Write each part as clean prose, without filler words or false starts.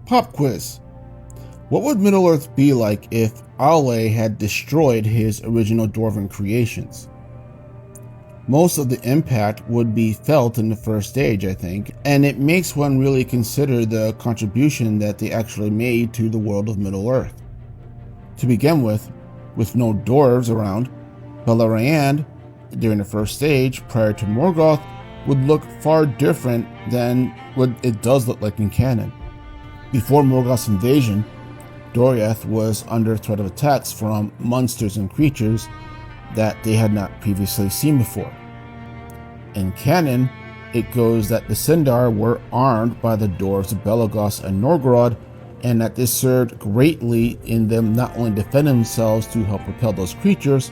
Pop quiz. What would Middle-earth be like if Aule had destroyed his original Dwarven creations? Most of the impact would be felt in the first stage, I think, and it makes one really consider the contribution that they actually made to the world of Middle-earth. To begin with no dwarves around, Beleriand, during the first stage, prior to Morgoth, would look far different than what it does look like in canon. Before Morgoth's invasion, Doriath was under threat of attacks from monsters and creatures that they had not previously seen before. In canon, it goes that the Sindar were armed by the dwarves of Belagos and Norgrod, and that this served greatly in them not only defending themselves to help repel those creatures,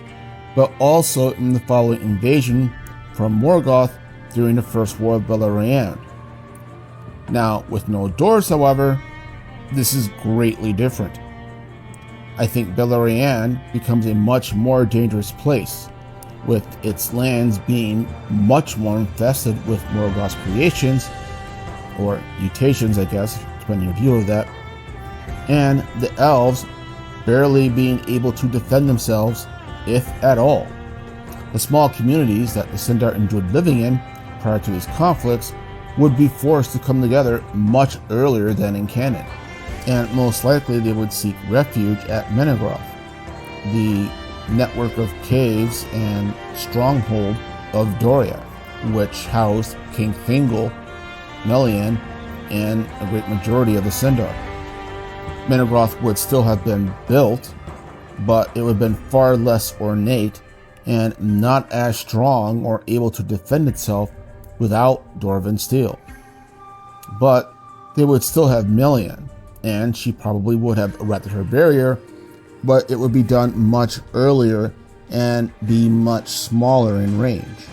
but also in the following invasion from Morgoth during the First War of Beleriand. Now, with no dwarves, however, this is greatly different. I think Beleriand becomes a much more dangerous place, with its lands being much more infested with Morgoth's creations, or mutations, I guess, depending on your view of that, and the elves barely being able to defend themselves, if at all. The small communities that the Sindar enjoyed living in prior to these conflicts would be forced to come together much earlier than in canon, and most likely they would seek refuge at Menegroth, the network of caves and stronghold of Doriath, which housed King Thingol, Melian, and a great majority of the Sindar. Menegroth would still have been built, but it would have been far less ornate and not as strong or able to defend itself without Dwarven steel. But they would still have Melian, and she probably would have erected her barrier, but it would be done much earlier and be much smaller in range.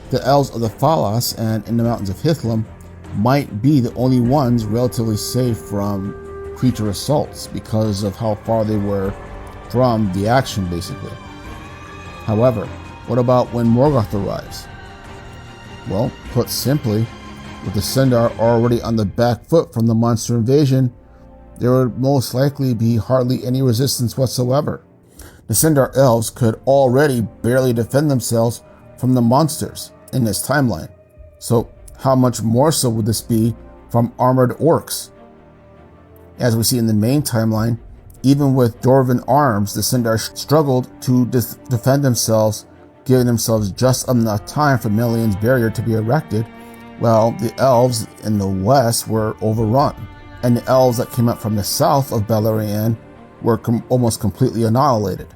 The elves of the Falas and in the mountains of Hithlum might be the only ones relatively safe from creature assaults because of how far they were from the action, basically. However, what about when Morgoth arrives? Well, put simply, with the Sindar already on the back foot from the monster invasion, there would most likely be hardly any resistance whatsoever. The Sindar elves could already barely defend themselves from the monsters in this timeline, so how much more so would this be from armored orcs? As we see in the main timeline, even with Dwarven arms, the Sindar struggled to defend themselves, giving themselves just enough time for Melian's barrier to be erected, while the elves in the west were overrun, and the elves that came up from the south of Beleriand were almost completely annihilated.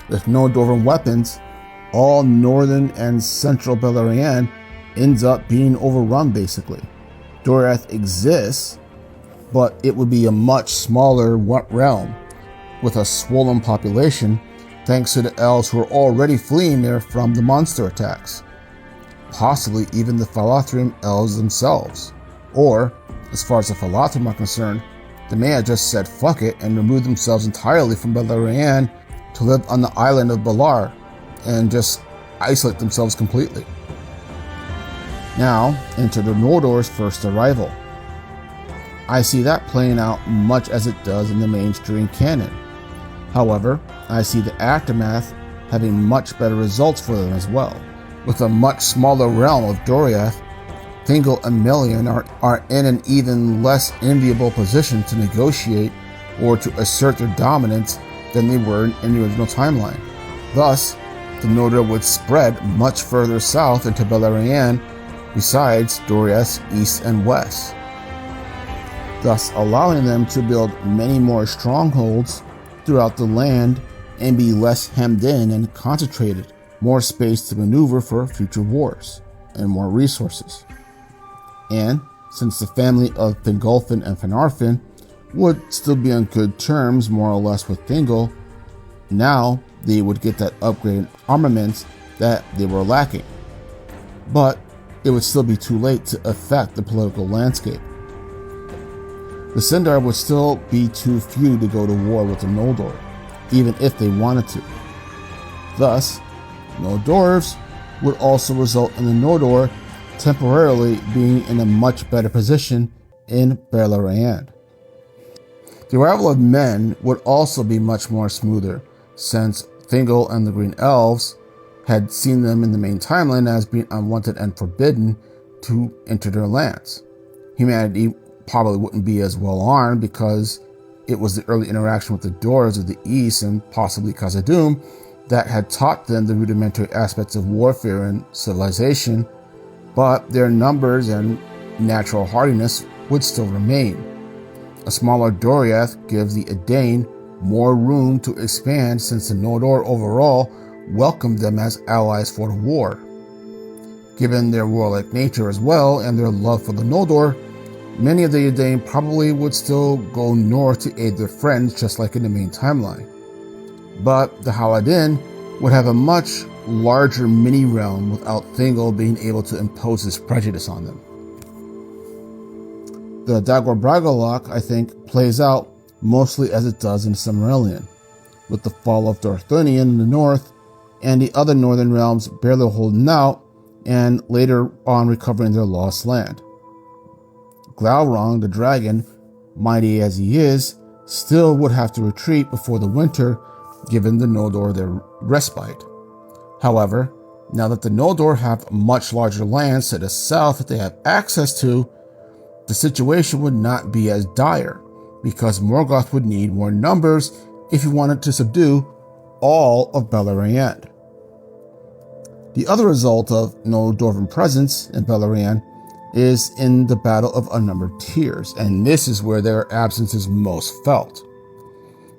With no Dwarven weapons, all northern and central Beleriand ends up being overrun, basically. Doriath exists, but it would be a much smaller realm with a swollen population thanks to the elves who are already fleeing there from the monster attacks. Possibly even the Falathrim elves themselves. Or, as far as the Falathrim are concerned, they may have just said fuck it and removed themselves entirely from Beleriand to live on the island of Balar and just isolate themselves completely. Now, enter the Noldor's first arrival. I see that playing out much as it does in the mainstream canon. However, I see the aftermath having much better results for them as well. With a much smaller realm of Doriath, Thingol and Melian are in an even less enviable position to negotiate or to assert their dominance than they were in the original timeline. Thus, the Noldor would spread much further south into Beleriand besides Doriath's east and west, thus allowing them to build many more strongholds throughout the land and be less hemmed in and concentrated, more space to maneuver for future wars, and more resources. And since the family of Fingolfin and Finarfin would still be on good terms more or less with Thingol, now they would get that upgraded armaments that they were lacking. But it would still be too late to affect the political landscape. The Sindar would still be too few to go to war with the Noldor, even if they wanted to. Thus, no dwarves would also result in the Noldor temporarily being in a much better position in Beleriand. The arrival of men would also be much more smoother, since Thingol and the Green Elves had seen them in the main timeline as being unwanted and forbidden to enter their lands. Humanity probably wouldn't be as well armed because it was the early interaction with the Dwarves of the East and possibly Khazad-dûm that had taught them the rudimentary aspects of warfare and civilization, but their numbers and natural hardiness would still remain. A smaller Doriath gives the Edain more room to expand since the Noldor overall welcomed them as allies for the war. Given their warlike nature as well and their love for the Noldor, many of the Edain probably would still go north to aid their friends just like in the main timeline. But the Haladin would have a much larger mini-realm without Thingol being able to impose his prejudice on them. The Dagor Bragollach, I think, plays out mostly as it does in Silmarillion, with the fall of Dorthonion in the north and the other northern realms barely holding out and later on recovering their lost land. Glaurung, the dragon, mighty as he is, still would have to retreat before the winter, given the Noldor their respite. However, now that the Noldor have much larger lands to the south that they have access to, the situation would not be as dire, because Morgoth would need more numbers if he wanted to subdue all of Beleriand. The other result of no Dwarven presence in Beleriand is in the Battle of Unnumbered Tears, and this is where their absence is most felt.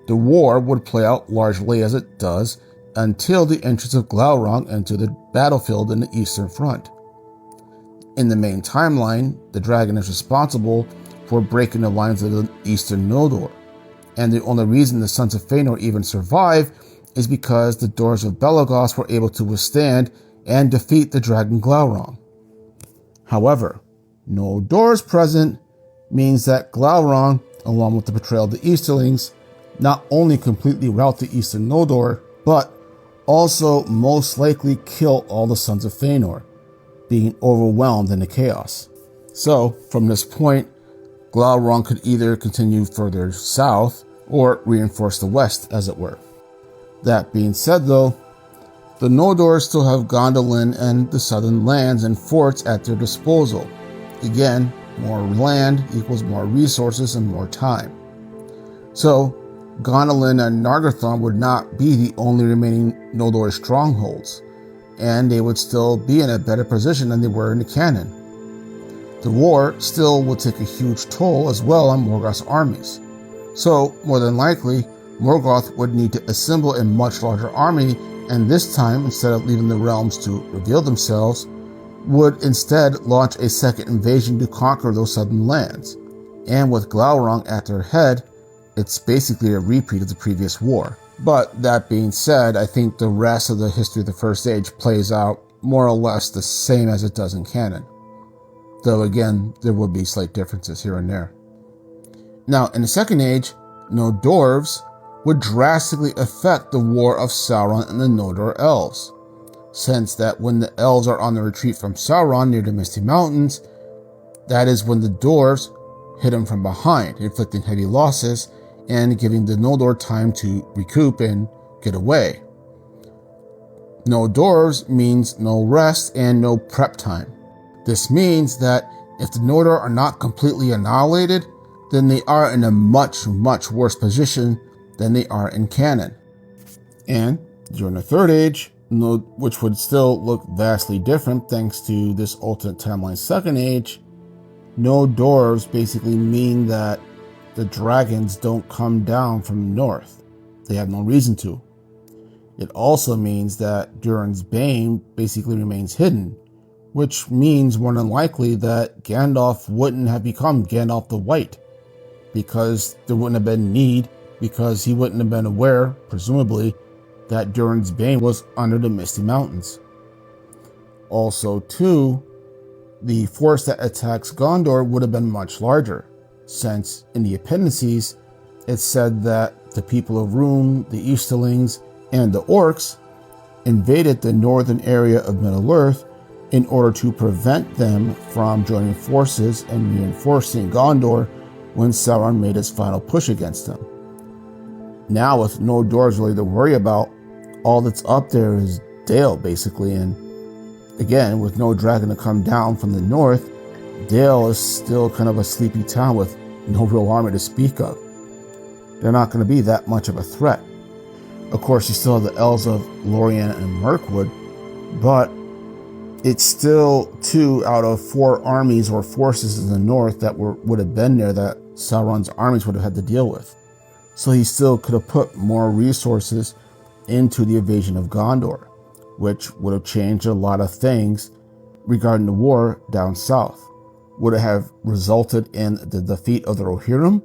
The war would play out largely as it does until the entrance of Glaurung into the battlefield in the Eastern Front. In the main timeline, the dragon is responsible for breaking the lines of the Eastern Noldor, and the only reason the Sons of Fëanor even survive is because the Dwarves of Belagos were able to withstand and defeat the dragon Glaurung. However, no Dwarves present means that Glaurung, along with the betrayal of the Easterlings, not only completely rout the Eastern Noldor, but also most likely kill all the Sons of Fëanor, being overwhelmed in the chaos. So, from this point, Glaurung could either continue further south or reinforce the west, as it were. That being said, though, the Noldor still have Gondolin and the southern lands and forts at their disposal. Again, more land equals more resources and more time. So, Gondolin and Nargothrond would not be the only remaining Noldor strongholds, and they would still be in a better position than they were in the canon. The war still would take a huge toll as well on Morgoth's armies. So, more than likely, Morgoth would need to assemble a much larger army, and this time, instead of leaving the realms to reveal themselves, would instead launch a second invasion to conquer those southern lands. And with Glaurung at their head, it's basically a repeat of the previous war. But that being said, I think the rest of the history of the First Age plays out more or less the same as it does in canon. Though again, there will be slight differences here and there. Now, in the Second Age, no Dwarves would drastically affect the war of Sauron and the Noldor Elves, since that when the Elves are on the retreat from Sauron near the Misty Mountains, that is when the Dwarves hit him from behind, inflicting heavy losses and giving the Noldor time to recoup and get away. No Dwarves means no rest and no prep time. This means that if the Noldor are not completely annihilated, then they are in a much, much worse position than they are in canon. And during the Third Age, which would still look vastly different thanks to this alternate timeline Second Age, no Dwarves basically mean that the dragons don't come down from the north. They have no reason to. It also means that Durin's Bane basically remains hidden, which means more than likely that Gandalf wouldn't have become Gandalf the White, because there wouldn't have been need, because he wouldn't have been aware, presumably, that Durin's Bane was under the Misty Mountains. Also, too, the force that attacks Gondor would have been much larger, since in the appendices it said that the people of Rhûn, the Easterlings, and the Orcs invaded the northern area of Middle-earth in order to prevent them from joining forces and reinforcing Gondor when Sauron made his final push against them. Now, with no dwarves really to worry about, all that's up there is Dale, basically, and again, with no dragon to come down from the north, Dale is still kind of a sleepy town with no real army to speak of. They're not going to be that much of a threat. Of course, you still have the elves of Lorien and Mirkwood, but it's still 2 out of 4 armies or forces in the north that would have been there that Sauron's armies would have had to deal with. So he still could have put more resources into the invasion of Gondor, which would have changed a lot of things regarding the war down south. Would it have resulted in the defeat of the Rohirrim?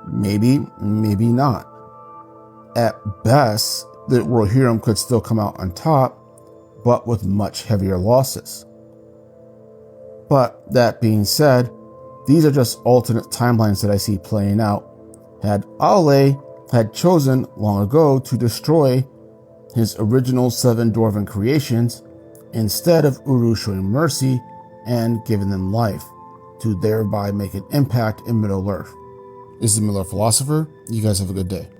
Maybe, maybe not. At best, the Rohirrim could still come out on top, but with much heavier losses. But that being said, these are just alternate timelines that I see playing out. Had Aule had chosen long ago to destroy his original 7 dwarven creations instead of Uru showing mercy and giving them life, to thereby make an impact in Middle-earth. This is the Middle-earth Philosopher. You guys have a good day.